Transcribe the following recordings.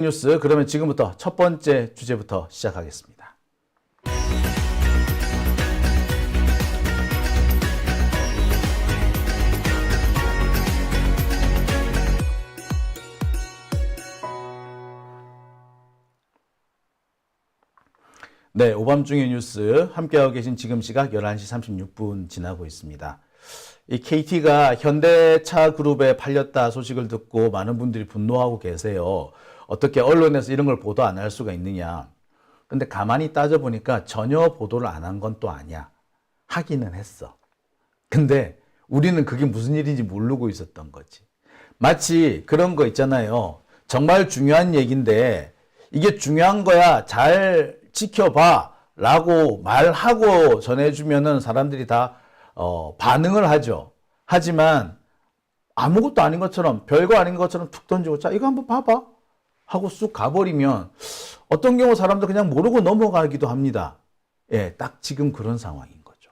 뉴스, 그러면 지금부터 첫 번째 주제부터 시작하겠습니다. 네, 오밤중의 뉴스 함께하고 계신 지금 시각 11시 36분 지나고 있습니다. 이 KT가 현대차 그룹에 팔렸다 소식을 듣고 많은 분들이 분노하고 계세요. 어떻게 언론에서 이런 걸 보도 안 할 수가 있느냐. 근데 가만히 따져보니까 전혀 보도를 안 한 건 또 아니야. 하기는 했어. 근데 우리는 그게 무슨 일인지 모르고 있었던 거지. 마치 그런 거 있잖아요. 정말 중요한 얘기인데 이게 중요한 거야. 잘 지켜봐 라고 말하고 전해주면은 사람들이 다 반응을 하죠. 하지만 아무것도 아닌 것처럼, 별거 아닌 것처럼 툭 던지고, 자, 이거 한번 봐봐 하고 쑥 가버리면 어떤 경우 사람들 그냥 모르고 넘어가기도 합니다. 예, 딱 지금 그런 상황인 거죠.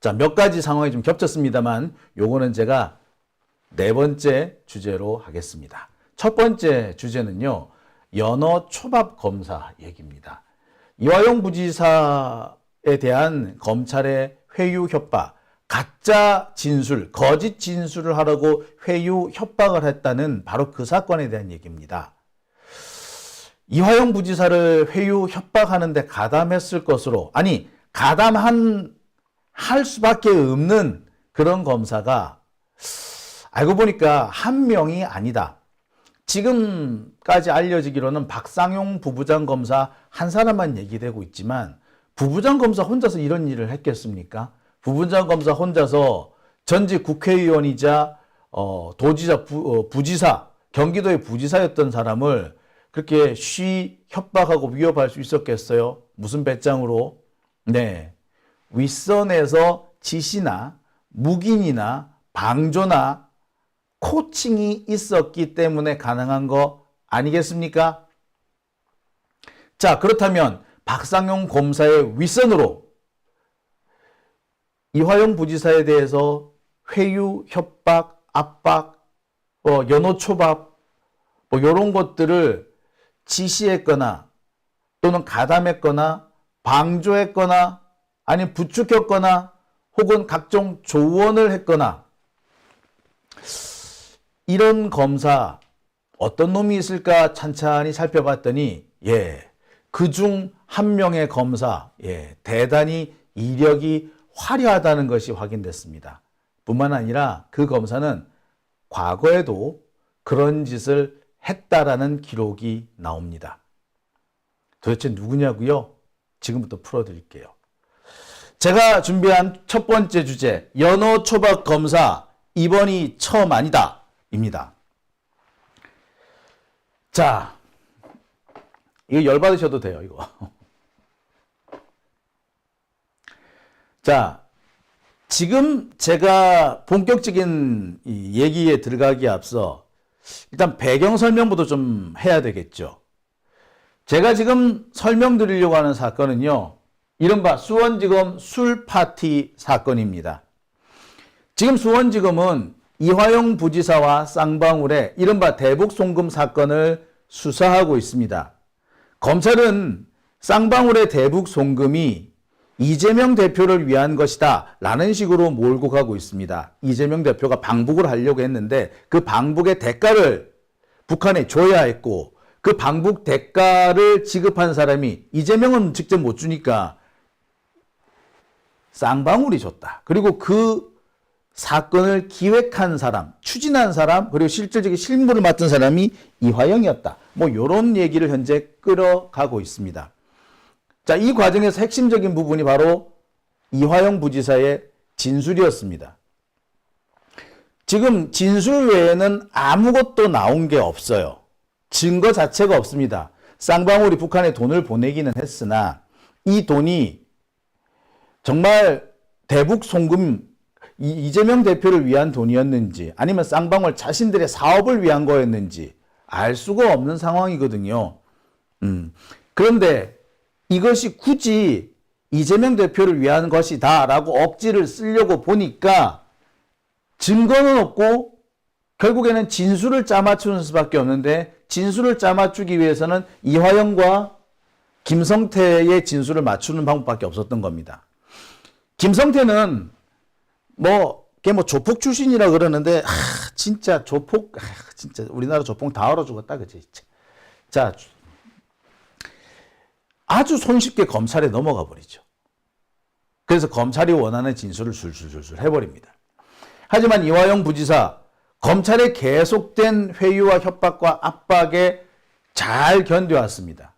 자, 몇 가지 상황이 좀 겹쳤습니다만 요거는 제가 네 번째 주제로 하겠습니다. 첫 번째 주제는요, 연어 초밥 검사 얘기입니다. 이화영 부지사에 대한 검찰의 회유 협박, 가짜 진술, 거짓 진술을 하라고 회유 협박을 했다는 바로 그 사건에 대한 얘기입니다. 이화영 부지사를 회유 협박하는데 가담했을 것으로, 아니 할 수밖에 없는 그런 검사가 알고 보니까 한 명이 아니다. 지금까지 알려지기로는 박상용 부부장 검사 한 사람만 얘기되고 있지만 부부장 검사 혼자서 이런 일을 했겠습니까? 부부장 검사 혼자서 전직 국회의원이자 도지사, 부지사, 경기도의 부지사였던 사람을 그렇게 협박하고 위협할 수 있었겠어요? 무슨 배짱으로? 네, 윗선에서 지시나 묵인이나 방조나 코칭이 있었기 때문에 가능한 거 아니겠습니까? 자, 그렇다면 박상용 검사의 윗선으로 이화영 부지사에 대해서 회유, 협박, 압박, 연어초밥 이런 것들을 지시했거나 또는 가담했거나 방조했거나 아니면 부추겼거나 혹은 각종 조언을 했거나 이런 검사 어떤 놈이 있을까 찬찬히 살펴봤더니 그중 한 명의 검사 대단히 이력이 화려하다는 것이 확인됐습니다. 뿐만 아니라 그 검사는 과거에도 그런 짓을 했다라는 기록이 나옵니다. 도대체 누구냐고요? 지금부터 풀어드릴게요. 제가 준비한 첫 번째 주제, 연어 초밥 검사 이번이 처음 아니다 입니다. 자, 이거 열받으셔도 돼요, 이거. 자, 지금 제가 본격적인 이 얘기에 들어가기에 앞서 일단 배경 설명부터 좀 해야 되겠죠. 제가 지금 설명드리려고 하는 사건은요, 이른바 수원지검 술파티 사건입니다. 지금 수원지검은 이화영 부지사와 쌍방울의 이른바 대북송금 사건을 수사하고 있습니다. 검찰은 쌍방울의 대북송금이 이재명 대표를 위한 것이다 라는 식으로 몰고 가고 있습니다. 이재명 대표가 방북을 하려고 했는데 그 방북의 대가를 북한에 줘야 했고 그 방북 대가를 지급한 사람이 이재명은 직접 못 주니까 쌍방울이 줬다. 그리고 그 사건을 기획한 사람, 추진한 사람, 그리고 실질적인 실무를 맡은 사람이 이화영이었다. 이런 얘기를 현재 끌어가고 있습니다. 자, 이 과정에서 핵심적인 부분이 바로 이화영 부지사의 진술이었습니다. 지금 진술 외에는 아무것도 나온 게 없어요. 증거 자체가 없습니다. 쌍방울이 북한에 돈을 보내기는 했으나 이 돈이 정말 대북 송금 이재명 대표를 위한 돈이었는지 아니면 쌍방울 자신들의 사업을 위한 거였는지 알 수가 없는 상황이거든요. 그런데 이것이 굳이 이재명 대표를 위한 것이다 라고 억지를 쓰려고 보니까 증거는 없고 결국에는 진술을 짜맞추는 수밖에 없는데 진술을 짜맞추기 위해서는 이화영과 김성태의 진술을 맞추는 방법밖에 없었던 겁니다. 김성태는 걔 조폭 출신이라 그러는데 진짜 조폭 진짜 우리나라 조폭 다 얼어 죽었다 그치? 자, 아주 손쉽게 검찰에 넘어가 버리죠. 그래서 검찰이 원하는 진술을 술술술술 해버립니다. 하지만 이화영 부지사 검찰의 계속된 회유와 협박과 압박에 잘 견뎌왔습니다.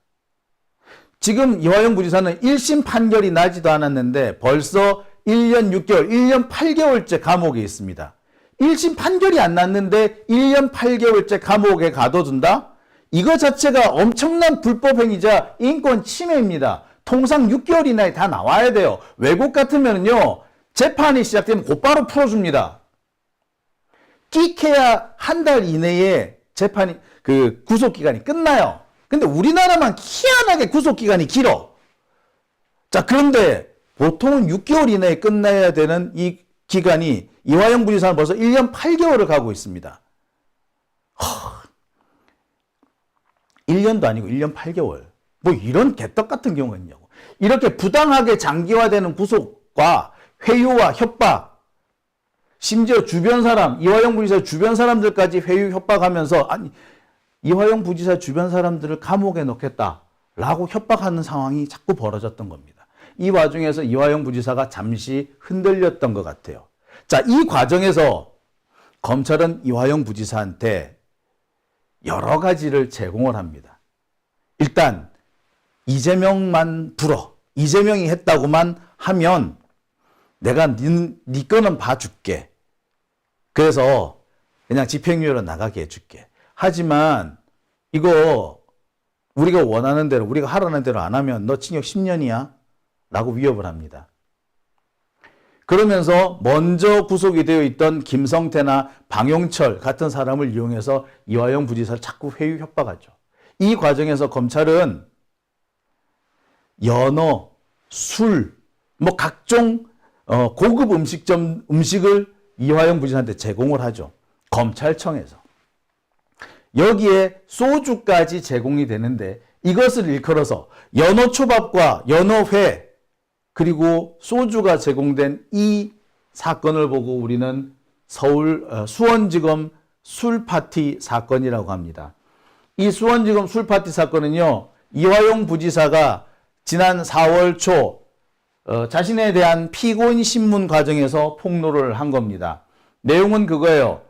지금 이화영 부지사는 1심 판결이 나지도 않았는데 벌써 1년 6개월, 1년 8개월째 감옥에 있습니다. 1심 판결이 안 났는데 1년 8개월째 감옥에 가둬둔다? 이거 자체가 엄청난 불법행위자 인권 침해입니다. 통상 6개월 이내에 다 나와야 돼요. 외국 같으면요, 재판이 시작되면 곧바로 풀어줍니다. 끼케야 한 달 이내에 재판이, 구속기간이 끝나요. 근데 우리나라만 희한하게 구속기간이 길어. 자, 그런데 보통은 6개월 이내에 끝나야 되는 이 기간이 이화영 부지사는 벌써 1년 8개월을 가고 있습니다. 1년도 아니고 1년 8개월. 이런 개떡 같은 경우가 있냐고. 이렇게 부당하게 장기화되는 구속과 회유와 협박, 심지어 주변 사람, 이화영 부지사 주변 사람들까지 회유 협박하면서 이화영 부지사 주변 사람들을 감옥에 넣겠다라고 협박하는 상황이 자꾸 벌어졌던 겁니다. 이 와중에서 이화영 부지사가 잠시 흔들렸던 것 같아요. 자, 이 과정에서 검찰은 이화영 부지사한테 여러 가지를 제공을 합니다. 일단 이재명만 불어. 이재명이 했다고만 하면 내가 네 거는 봐줄게. 그래서 그냥 집행유예로 나가게 해줄게. 하지만 이거 우리가 원하는 대로, 우리가 하라는 대로 안 하면 너 징역 10년이야 라고 위협을 합니다. 그러면서 먼저 구속이 되어 있던 김성태나 방용철 같은 사람을 이용해서 이화영 부지사를 자꾸 회유 협박하죠. 이 과정에서 검찰은 연어, 술, 각종 고급 음식을 이화영 부지사한테 제공을 하죠. 검찰청에서. 여기에 소주까지 제공이 되는데 이것을 일컬어서 연어초밥과 연어회 그리고 소주가 제공된 이 사건을 보고 우리는 수원지검 술파티 사건이라고 합니다. 이 수원지검 술파티 사건은요, 이화영 부지사가 지난 4월 초 자신에 대한 피고인 신문 과정에서 폭로를 한 겁니다. 내용은 그거예요.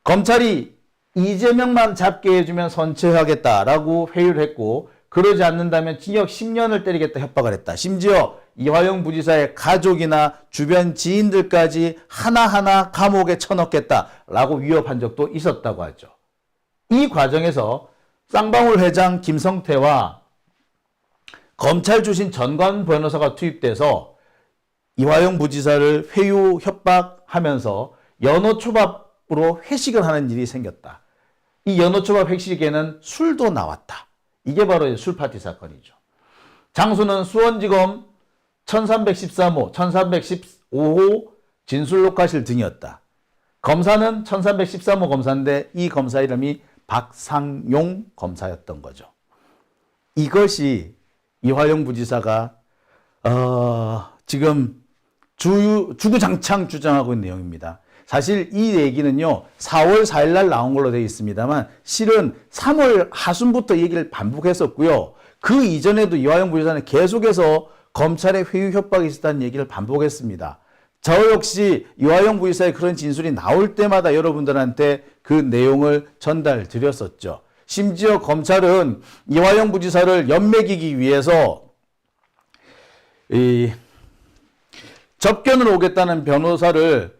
검찰이 이재명만 잡게 해주면 선처하겠다라고 회유를 했고, 그러지 않는다면 징역 10년을 때리겠다 협박을 했다. 심지어 이화영 부지사의 가족이나 주변 지인들까지 하나하나 감옥에 쳐넣겠다라고 위협한 적도 있었다고 하죠. 이 과정에서 쌍방울 회장 김성태와 검찰 출신 전관 변호사가 투입돼서 이화영 부지사를 회유 협박하면서 연어초밥으로 회식을 하는 일이 생겼다. 이 연어초밥 회식에는 술도 나왔다. 이게 바로 술파티 사건이죠. 장소는 수원지검 1313호, 1315호 진술녹화실 등이었다. 검사는 1313호 검사인데 이 검사 이름이 박상용 검사였던 거죠. 이것이 이화영 부지사가 지금 주구장창 주장하고 있는 내용입니다. 사실 이 얘기는요, 4월 4일 날 나온 걸로 되어 있습니다만 실은 3월 하순부터 얘기를 반복했었고요. 그 이전에도 이화영 부지사는 계속해서 검찰의 회유 협박이 있었다는 얘기를 반복했습니다. 저 역시 이화영 부지사의 그런 진술이 나올 때마다 여러분들한테 그 내용을 전달 드렸었죠. 심지어 검찰은 이화영 부지사를 연맥이기 위해서 접견을 오겠다는 변호사를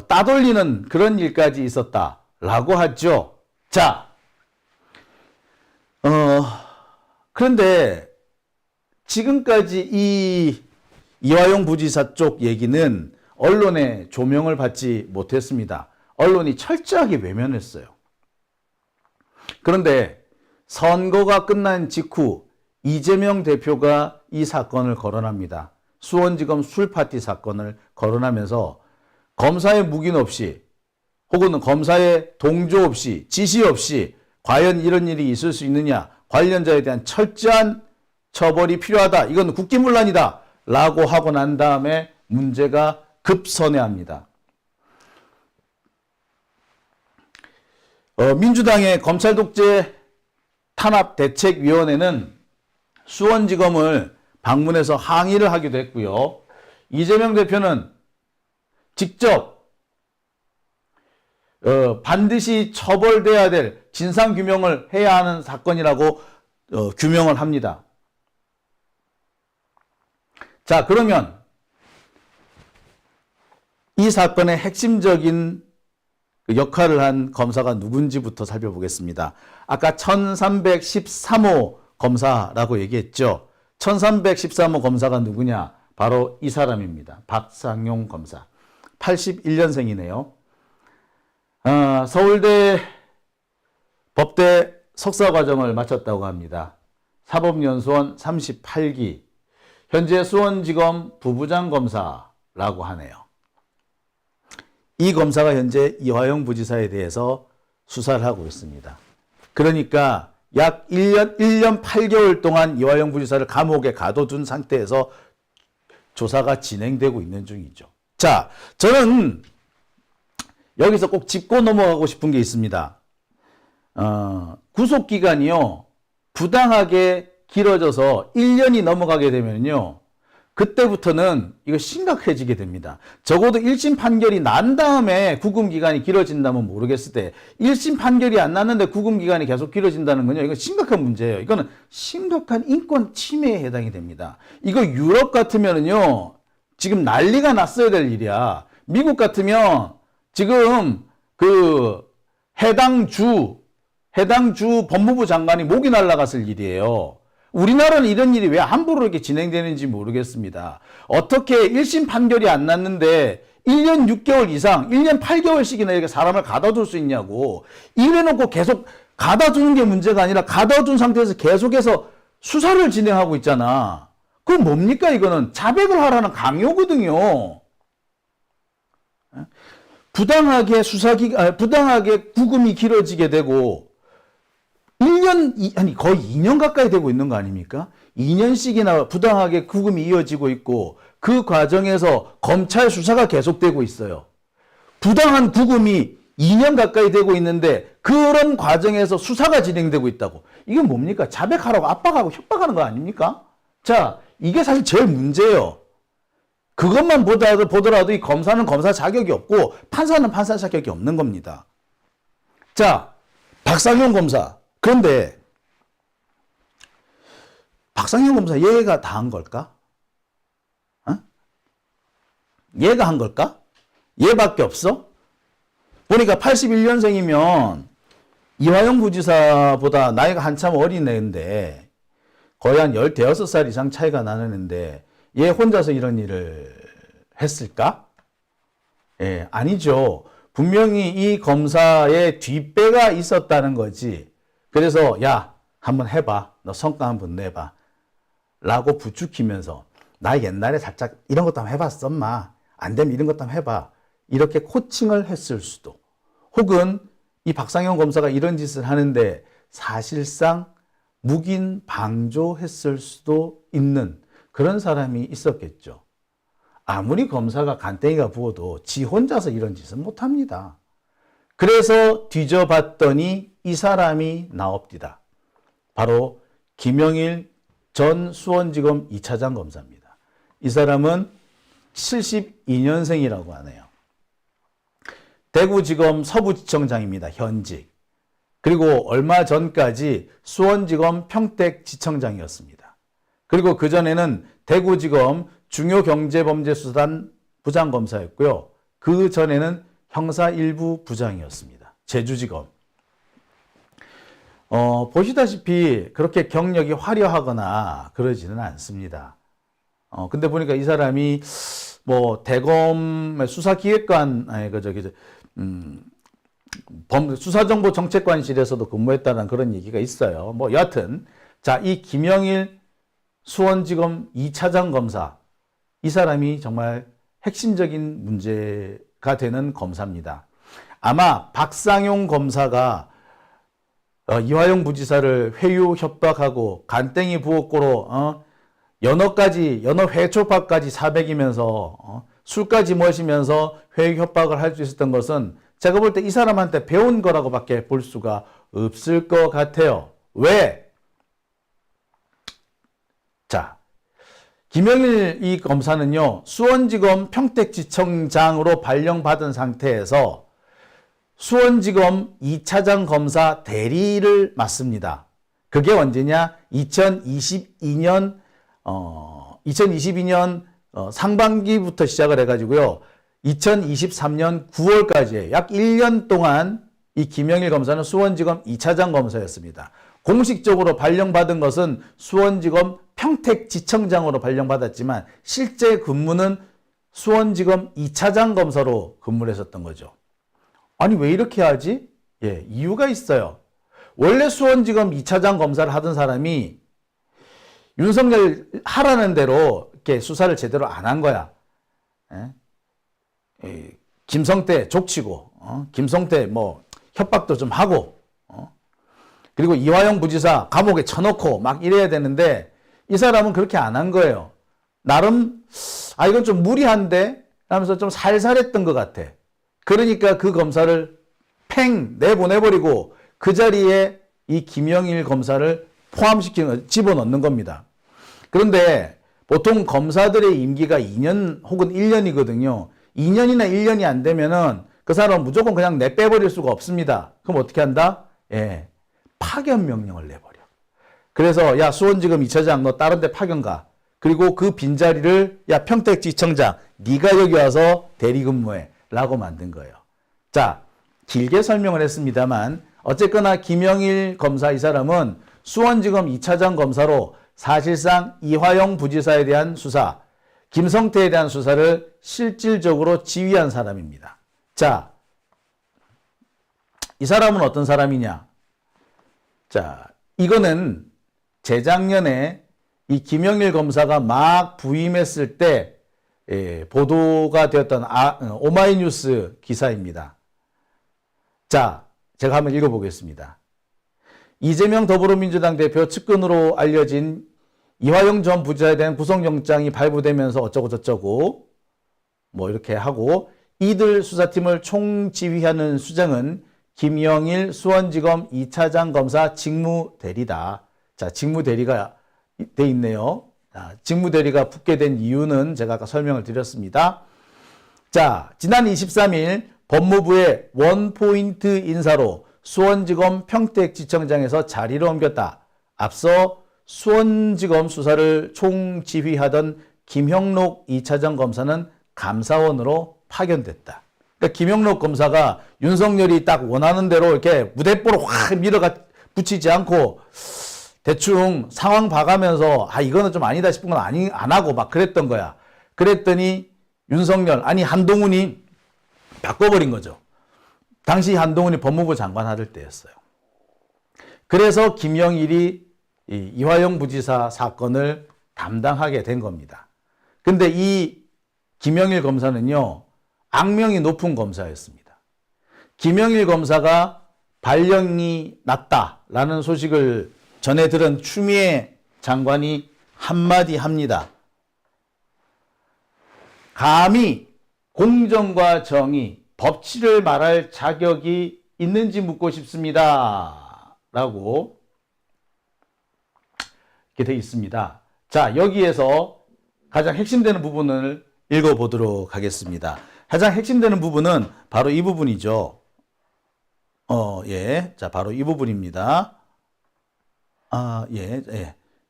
따돌리는 그런 일까지 있었다라고 하죠. 자, 그런데 지금까지 이화영 부지사 쪽 얘기는 언론의 조명을 받지 못했습니다. 언론이 철저하게 외면했어요. 그런데 선거가 끝난 직후 이재명 대표가 이 사건을 거론합니다. 수원지검 술파티 사건을 거론하면서 검사의 묵인 없이 혹은 검사의 동조 없이 지시 없이 과연 이런 일이 있을 수 있느냐, 관련자에 대한 철저한 처벌이 필요하다, 이건 국기문란이다 라고 하고 난 다음에 문제가 급선회합니다. 민주당의 검찰독재 탄압대책위원회는 수원지검을 방문해서 항의를 하기도 했고요. 이재명 대표는 직접 반드시 처벌돼야 될 진상규명을 해야 하는 사건이라고 규명을 합니다. 자, 그러면 이 사건의 핵심적인 역할을 한 검사가 누군지부터 살펴보겠습니다. 아까 1313호 검사라고 얘기했죠. 1313호 검사가 누구냐? 바로 이 사람입니다. 박상용 검사. 81년생이네요. 서울대 법대 석사과정을 마쳤다고 합니다. 사법연수원 38기. 현재 수원지검 부부장 검사라고 하네요. 이 검사가 현재 이화영 부지사에 대해서 수사를 하고 있습니다. 그러니까 약 1년 8개월 동안 이화영 부지사를 감옥에 가둬둔 상태에서 조사가 진행되고 있는 중이죠. 자, 저는 여기서 꼭 짚고 넘어가고 싶은 게 있습니다. 구속기간이요, 부당하게 길어져서 1년이 넘어가게 되면요, 그때부터는 이거 심각해지게 됩니다. 적어도 1심 판결이 난 다음에 구금기간이 길어진다면 모르겠을 때 1심 판결이 안 났는데 구금기간이 계속 길어진다는 건요, 이건 심각한 문제예요. 이거는 심각한 인권 침해에 해당이 됩니다. 이거 유럽 같으면은요, 지금 난리가 났어야 될 일이야. 미국 같으면 지금 해당 주 법무부 장관이 목이 날아갔을 일이에요. 우리나라는 이런 일이 왜 함부로 이렇게 진행되는지 모르겠습니다. 어떻게 1심 판결이 안 났는데 1년 6개월 이상, 1년 8개월씩이나 이렇게 사람을 가둬둘 수 있냐고. 이래놓고 계속 가둬두는 게 문제가 아니라 가둬둔 상태에서 계속해서 수사를 진행하고 있잖아. 그럼 뭡니까? 이거는 자백을 하라는 강요거든요. 부당하게 부당하게 구금이 길어지게 되고 1년, 아니 거의 2년 가까이 되고 있는 거 아닙니까? 2년씩이나 부당하게 구금이 이어지고 있고 그 과정에서 검찰 수사가 계속되고 있어요. 부당한 구금이 2년 가까이 되고 있는데 그런 과정에서 수사가 진행되고 있다고. 이건 뭡니까? 자백하라고 압박하고 협박하는 거 아닙니까? 자, 이게 사실 제일 문제예요. 그것만 보더라도 이 검사는 검사 자격이 없고 판사는 판사 자격이 없는 겁니다. 자, 박상용 검사. 그런데 박상용 검사 얘가 다 한 걸까? 얘가 한 걸까? 얘밖에 없어? 보니까 81년생이면 이화영 부지사보다 나이가 한참 어린 애인데 거의 한 15살 이상 차이가 나는 애인데 얘 혼자서 이런 일을 했을까? 예, 아니죠. 분명히 이 검사의 뒷배가 있었다는 거지. 그래서 야, 한번 해봐. 너 성과 한번 내봐. 라고 부추기면서 나 옛날에 살짝 이런 것도 한번 해봤어, 엄마. 안 되면 이런 것도 한번 해봐. 이렇게 코칭을 했을 수도. 혹은 이 박상영 검사가 이런 짓을 하는데 사실상 묵인 방조했을 수도 있는 그런 사람이 있었겠죠. 아무리 검사가 간땡이가 부어도 지 혼자서 이런 짓은 못합니다. 그래서 뒤져봤더니 이 사람이 나옵니다. 바로 김영일 전 수원지검 2차장 검사입니다. 이 사람은 72년생이라고 하네요. 대구지검 서부지청장입니다. 현직. 그리고 얼마 전까지 수원지검 평택지청장이었습니다. 그리고 그전에는 대구지검 중요경제범죄수사단 부장검사였고요. 그 전에는 형사 1부 부장이었습니다. 제주지검. 보시다시피 그렇게 경력이 화려하거나 그러지는 않습니다. 근데 보니까 이 사람이 뭐 대검 수사기획관, 수사정보정책관실에서도 근무했다는 그런 얘기가 있어요. 뭐 여하튼 자, 이 김영일 수원지검 2차장 검사, 이 사람이 정말 핵심적인 문제가 되는 검사입니다. 아마 박상용 검사가 이화영 부지사를 회유 협박하고 간땡이 부엌고로 연어 회초밥까지 사먹이면서 술까지 마시면서 회유 협박을 할 수 있었던 것은 제가 볼 때 이 사람한테 배운 거라고밖에 볼 수가 없을 것 같아요. 왜? 자, 김영일 이 검사는요, 수원지검 평택지청장으로 발령받은 상태에서 수원지검 2차장 검사 대리를 맡습니다. 그게 언제냐? 2022년 상반기부터 시작을 해가지고요. 2023년 9월까지 약 1년 동안 이 김영일 검사는 수원지검 2차장 검사였습니다. 공식적으로 발령받은 것은 수원지검 평택지청장으로 발령받았지만 실제 근무는 수원지검 2차장 검사로 근무를 했었던 거죠. 아니 왜 이렇게 하지? 예, 이유가 있어요. 원래 수원지검 2차장 검사를 하던 사람이 윤석열 하라는 대로 이렇게 수사를 제대로 안 한 거야. 예? 김성태 족치고, 김성태 뭐 협박도 좀 하고, 그리고 이화영 부지사 감옥에 쳐넣고 막 이래야 되는데 이 사람은 그렇게 안 한 거예요. 나름 이건 좀 무리한데 하면서 좀 살살했던 것 같아. 그러니까 그 검사를 팽 내보내버리고 그 자리에 이 김영일 검사를 집어넣는 겁니다. 그런데 보통 검사들의 임기가 2년 혹은 1년이거든요. 2년이나 1년이 안 되면은 그 사람은 무조건 그냥 내빼버릴 수가 없습니다. 그럼 어떻게 한다? 예, 파견 명령을 내버려. 그래서 야 수원지검 2차장 너 다른 데 파견 가. 그리고 그 빈자리를 야 평택지청장 네가 여기 와서 대리근무해 라고 만든 거예요. 자, 길게 설명을 했습니다만 어쨌거나 김영일 검사 이 사람은 수원지검 2차장 검사로 사실상 이화영 부지사에 대한 수사, 김성태에 대한 수사를 실질적으로 지휘한 사람입니다. 자, 이 사람은 어떤 사람이냐? 자, 이거는 재작년에 이 김영일 검사가 막 부임했을 때 보도가 되었던 오마이뉴스 기사입니다. 자, 제가 한번 읽어보겠습니다. 이재명 더불어민주당 대표 측근으로 알려진 이화영 전 부지사에 대한 구속영장이 발부되면서 어쩌고저쩌고 뭐 이렇게 하고 이들 수사팀을 총지휘하는 수장은 김영일 수원지검 2차장 검사 직무대리다. 자, 직무대리가 돼 있네요. 자, 직무대리가 붙게 된 이유는 제가 아까 설명을 드렸습니다. 자, 지난 23일 법무부의 원포인트 인사로 수원지검 평택지청장에서 자리를 옮겼다. 앞서 수원지검 수사를 총지휘하던 김형록 2차장 검사는 감사원으로 파견됐다. 그러니까 김형록 검사가 윤석열이 딱 원하는 대로 이렇게 무대뽀로 확 붙이지 않고 대충 상황 봐가면서 이거는 좀 아니다 싶은 건 안 하고 막 그랬던 거야. 그랬더니 윤석열, 한동훈이 바꿔버린 거죠. 당시 한동훈이 법무부 장관 하던 때였어요. 그래서 김영일이 이화영 부지사 사건을 담당하게 된 겁니다. 근데 이 김영일 검사는요, 악명이 높은 검사였습니다. 김영일 검사가 발령이 났다라는 소식을 전해 들은 추미애 장관이 한마디 합니다. 감히 공정과 정의, 법치를 말할 자격이 있는지 묻고 싶습니다. 라고 이렇게 되어 있습니다. 자, 여기에서 가장 핵심되는 부분을 읽어보도록 하겠습니다. 가장 핵심되는 부분은 바로 이 부분이죠. 자, 바로 이 부분입니다.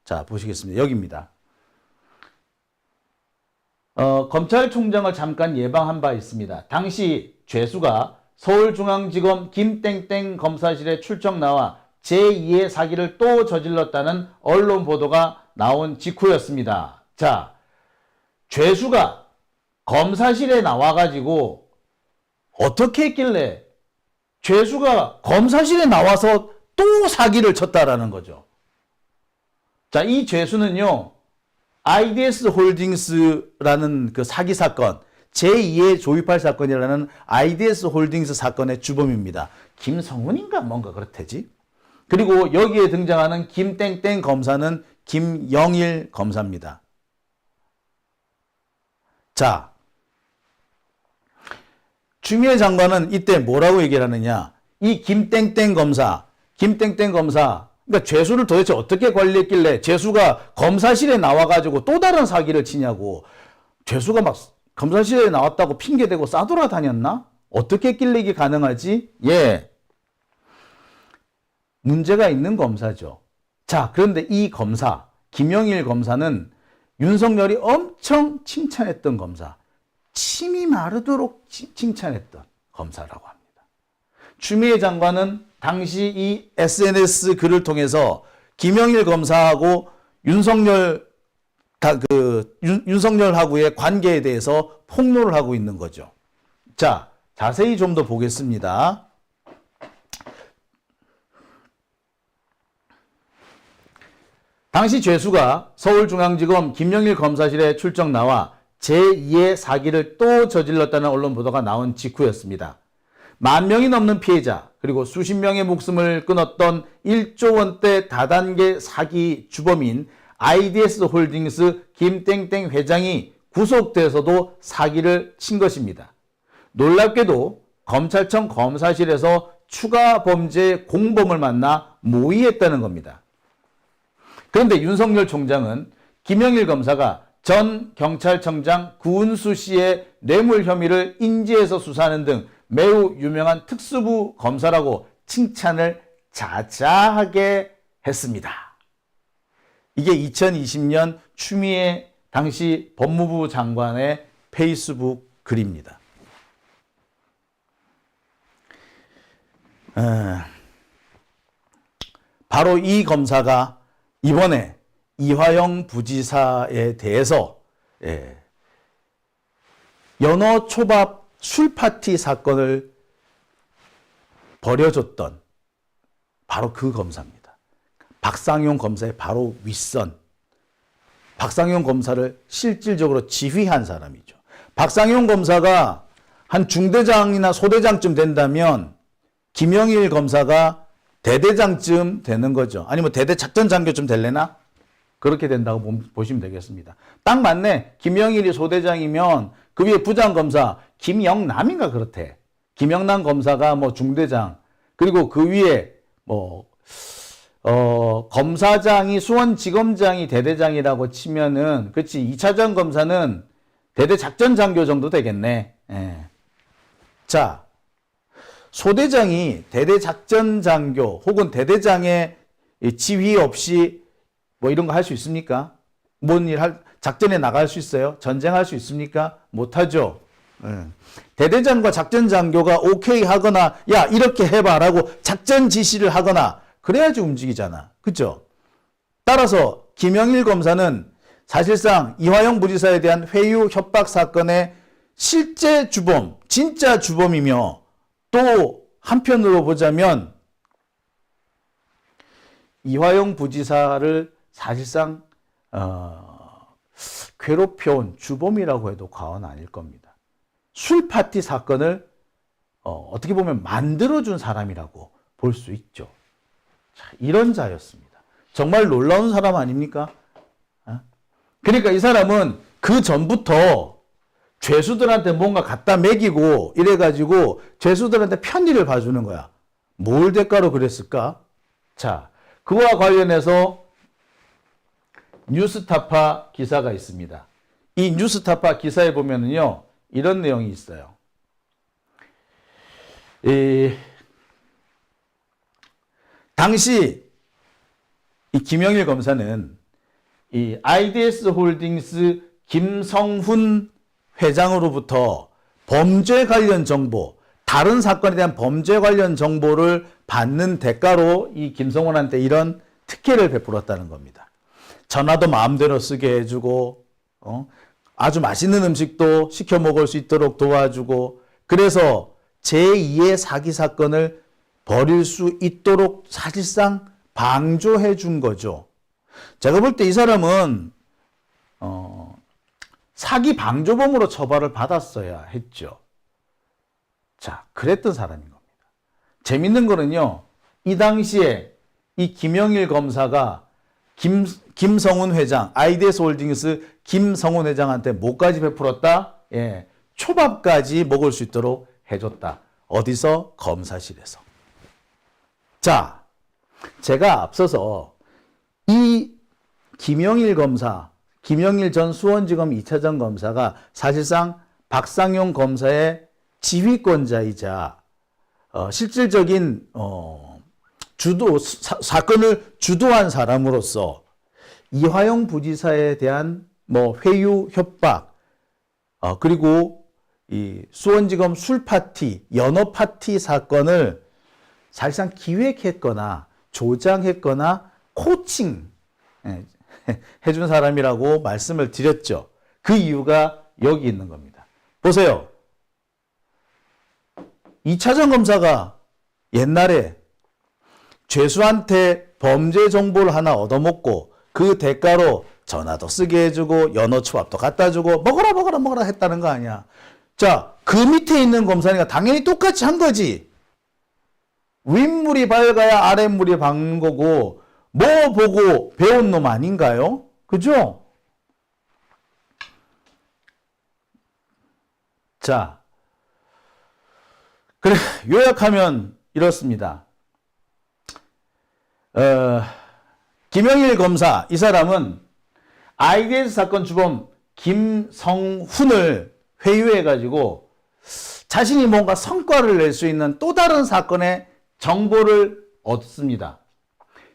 자, 보시겠습니다. 여기입니다. 검찰총장을 잠깐 예방한 바 있습니다. 당시 죄수가 서울중앙지검 김땡땡 검사실에 출정 나와 제2의 사기를 또 저질렀다는 언론 보도가 나온 직후였습니다. 자, 죄수가 검사실에 나와가지고 어떻게 했길래 죄수가 검사실에 나와서 또 사기를 쳤다라는 거죠. 자, 이 죄수는요, IDS 홀딩스라는 그 사기 사건, 제2의 조이팔 사건이라는 IDS 홀딩스 사건의 주범입니다. 김성훈인가 뭔가 그렇대지. 그리고 여기에 등장하는 김땡땡 검사는 김영일 검사입니다. 자, 추미애 장관은 이때 뭐라고 얘기를 하느냐. 이 김땡땡 검사, 그러니까 죄수를 도대체 어떻게 관리했길래 죄수가 검사실에 나와가지고 또 다른 사기를 치냐고. 죄수가 막 검사실에 나왔다고 핑계대고 싸돌아다녔나? 어떻게 했길래 이게 가능하지? 예. 문제가 있는 검사죠. 자, 그런데 이 검사, 김영일 검사는 윤석열이 엄청 칭찬했던 검사, 침이 마르도록 칭찬했던 검사라고 합니다. 추미애 장관은 당시 이 SNS 글을 통해서 김영일 검사하고 윤석열하고의 관계에 대해서 폭로를 하고 있는 거죠. 자, 자세히 좀 더 보겠습니다. 당시 죄수가 서울중앙지검 김영일 검사실에 출정 나와 제2의 사기를 또 저질렀다는 언론 보도가 나온 직후였습니다. 10,000명이 넘는 피해자 그리고 수십 명의 목숨을 끊었던 1조 원대 다단계 사기 주범인 IDS 홀딩스 김땡땡 회장이 구속돼서도 사기를 친 것입니다. 놀랍게도 검찰청 검사실에서 추가 범죄 공범을 만나 모의했다는 겁니다. 그런데 윤석열 총장은 김영일 검사가 전 경찰청장 구은수 씨의 뇌물 혐의를 인지해서 수사하는 등 매우 유명한 특수부 검사라고 칭찬을 자자하게 했습니다. 이게 2020년 추미애 당시 법무부 장관의 페이스북 글입니다. 바로 이 검사가 이번에 이화영 부지사에 대해서 연어 초밥 술파티 사건을 벌여줬던 바로 그 검사입니다. 박상용 검사의 바로 윗선, 박상용 검사를 실질적으로 지휘한 사람이죠. 박상용 검사가 한 중대장이나 소대장쯤 된다면 김영일 검사가 대대장쯤 되는 거죠. 아니면 대대작전장교쯤 될래나? 그렇게 된다고 보시면 되겠습니다. 딱 맞네. 김영일이 소대장이면 그 위에 부장검사 김영남인가 그렇대. 김영남 검사가 뭐 중대장, 그리고 그 위에 검사장이 수원지검장이 대대장이라고 치면은, 그치, 2차장 검사는 대대작전장교 정도 되겠네. 예. 자, 소대장이 대대작전장교 혹은 대대장의 지휘 없이 뭐 이런 거 할 수 있습니까? 작전에 나갈 수 있어요? 전쟁할 수 있습니까? 못하죠. 대대장과 작전장교가 오케이 하거나, 야, 이렇게 해봐라고 작전 지시를 하거나, 그래야지 움직이잖아. 그죠? 따라서 김영일 검사는 사실상 이화영 부지사에 대한 회유 협박 사건의 실제 주범, 진짜 주범이며, 또 한편으로 보자면 이화영 부지사를 사실상 괴롭혀온 주범이라고 해도 과언 아닐 겁니다. 술파티 사건을 어떻게 보면 만들어준 사람이라고 볼 수 있죠. 자, 이런 자였습니다. 정말 놀라운 사람 아닙니까? 그러니까 이 사람은 그 전부터 죄수들한테 뭔가 갖다 먹이고 이래가지고 죄수들한테 편의를 봐주는 거야. 뭘 대가로 그랬을까? 자, 그와 관련해서 뉴스타파 기사가 있습니다. 이 뉴스타파 기사에 보면은요, 이런 내용이 있어요. 당시 이 김영일 검사는 이 IDS 홀딩스 김성훈 회장으로부터 범죄 관련 정보, 다른 사건에 대한 범죄 관련 정보를 받는 대가로 이 김성훈한테 이런 특혜를 베풀었다는 겁니다. 전화도 마음대로 쓰게 해주고, 아주 맛있는 음식도 시켜 먹을 수 있도록 도와주고, 그래서 제2의 사기 사건을 벌일 수 있도록 사실상 방조해 준 거죠. 제가 볼 때 이 사람은 사기 방조범으로 처벌을 받았어야 했죠. 자, 그랬던 사람인 겁니다. 재밌는 거는요, 이 당시에 이 김영일 검사가 김성훈 회장, 아이디에스 홀딩스 김성훈 회장한테 뭐까지 베풀었다? 예, 초밥까지 먹을 수 있도록 해줬다. 어디서? 검사실에서. 자, 제가 앞서서 이 김영일 검사, 김영일 전 수원지검 2차장 검사가 사실상 박상용 검사의 지휘권자이자 실질적인 사건을 주도한 사람으로서 이화영 부지사에 대한 회유, 협박, 그리고 이 수원지검 술파티, 연어파티 사건을 사실상 기획했거나 조장했거나 코칭 해준 사람이라고 말씀을 드렸죠. 그 이유가 여기 있는 겁니다. 보세요. 2차장 검사가 옛날에 죄수한테 범죄 정보를 하나 얻어먹고 그 대가로 전화도 쓰게 해주고 연어초밥도 갖다 주고 먹어라 했다는 거 아니야. 자, 그 밑에 있는 검사니까 당연히 똑같이 한 거지. 윗물이 밝아야 아랫물이 밝는 거고 뭐 보고 배운 놈 아닌가요? 그죠? 자, 그래 요약하면 이렇습니다. 김영일 검사, 이 사람은 아이디에스 사건 주범 김성훈을 회유해가지고 자신이 뭔가 성과를 낼 수 있는 또 다른 사건의 정보를 얻습니다.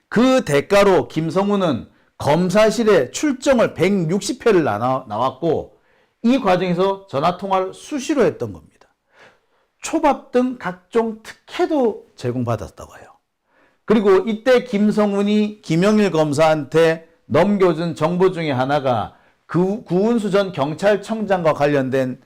그 대가로 김성훈은 검사실에 출정을 160회를 나왔고 이 과정에서 전화통화를 수시로 했던 겁니다. 초밥 등 각종 특혜도 제공받았다고 해요. 그리고 이때 김성훈이 김영일 검사한테 넘겨준 정보 중에 하나가 구은수 전 경찰청장과 관련된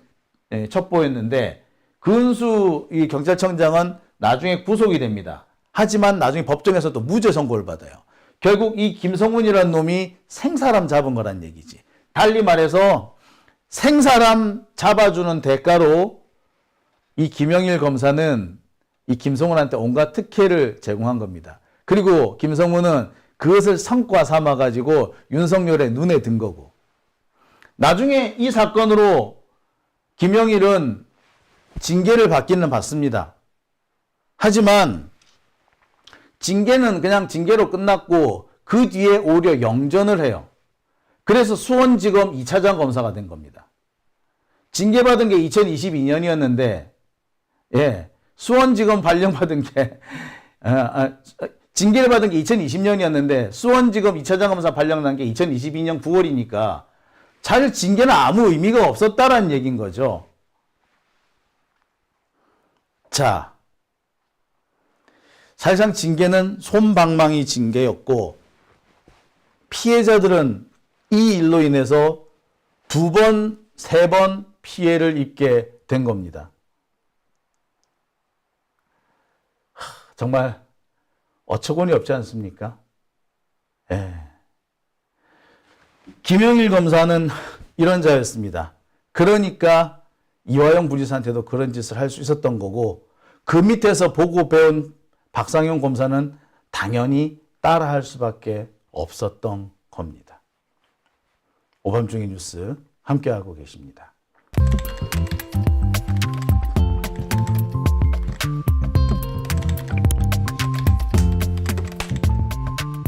첩보였는데 구은수 이 경찰청장은 나중에 구속이 됩니다. 하지만 나중에 법정에서도 무죄 선고를 받아요. 결국 이 김성훈이라는 놈이 생사람 잡은 거란 얘기지. 달리 말해서 생사람 잡아주는 대가로 이 김영일 검사는 이 김성훈한테 온갖 특혜를 제공한 겁니다. 그리고 김성훈은 그것을 성과 삼아가지고 윤석열의 눈에 든 거고. 나중에 이 사건으로 김영일은 징계를 받기는 받습니다. 하지만 징계는 그냥 징계로 끝났고 그 뒤에 오히려 영전을 해요. 그래서 수원지검 2차장 검사가 된 겁니다. 징계받은 게 2022년이었는데 예, 수원지검 발령받은 게 징계를 받은 게 2020년이었는데 수원지검 2차장 검사 발령난 게 2022년 9월이니까 사실 징계는 아무 의미가 없었다라는 얘기인 거죠. 자, 사실상 징계는 솜방망이 징계였고 피해자들은 이 일로 인해서 2번, 3번 피해를 입게 된 겁니다. 정말 어처구니 없지 않습니까? 예. 김영일 검사는 이런 자였습니다. 그러니까 이화영 부지사한테도 그런 짓을 할 수 있었던 거고 그 밑에서 보고 배운 박상용 검사는 당연히 따라할 수밖에 없었던 겁니다. 오밤중의 뉴스 함께하고 계십니다.